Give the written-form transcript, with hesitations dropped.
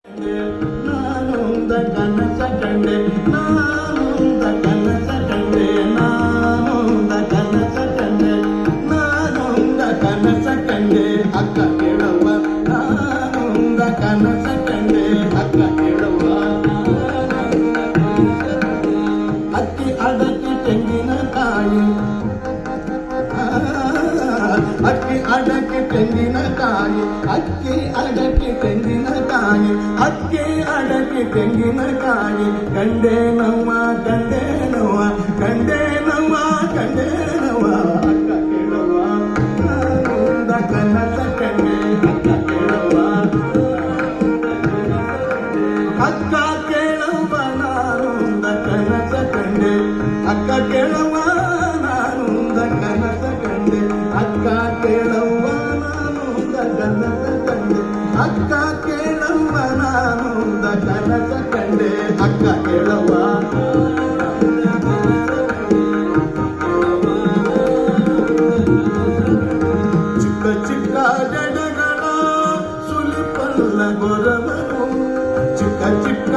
ನಾನೊಂದ ಕನಸ ಕಂಡೆ ನಾನೊಂದ ಕನಸ ಕಂಡೆ ನಾನೊಂದ ಕನಸ ಕಂಡೆ ನಾನೊಂದ ಕನಸ ಕಂಡೆ ಅಕ್ಕ ಕೇಳವ್ವ ನಾನೊಂದ ಕನಸ ಕಂಡೆ ಅಕ್ಕ ಕೇಳವ್ವ ಅಕ್ಕಿ ಅಡಕ್ಕಿ ತೆಂಗಿನಕಾಯಿ ಅಕ್ಕಿ ಅಡಕ್ಕಿ ತೆಂಗಿನಕಾಯಿ ಅಕ್ಕಿ ಅಡಕ್ಕಿ ತೆಂಗಿನಕಾಯಿ ಅಕ್ಕಿ ಅಡಕ್ಕಿ ತೆಂಗಿನಕಾಯಿ ಕಂಡೆ ನೋವ ಕಂಡೆ ನೋವ ಕಂಡೆ ನೋವ ಕಂಡೆ ನೋವ ಅಕ್ಕ ಕೇಳವ್ವ ನಾನೊಂದ ಕನಸ ಕಂಡೆ ಅಕ್ಕ ಕೇಳವ್ವ ಅಕ್ಕ ಕೇಳವ್ವ ನಾನೊಂದ ಕನಸ ಕಂಡೆ ಅಕ್ಕ ಕೇಳವ್ವ ನಾನೊಂದ ಕನಸ ಕಂಡೆ ಅಕ್ಕ ಕೇಳವ್ವ ನಾನೊಂದ ಕನಸ ಕಂಡೆ ಅಕ್ಕ ಕೇಳವ್ವ ನಾನೊಂದ ಕನಸ ಕಂಡೆ ಅಕ್ಕ ಕೇಳವ್ವ ಚಿಕ್ಕ ಚಿಕ್ಕ ಜಡಗಳ ಸುಲಿಪಲ್ಲ ಗೊರವನು ಚಿಕ್ಕ ಚಿಕ್ಕ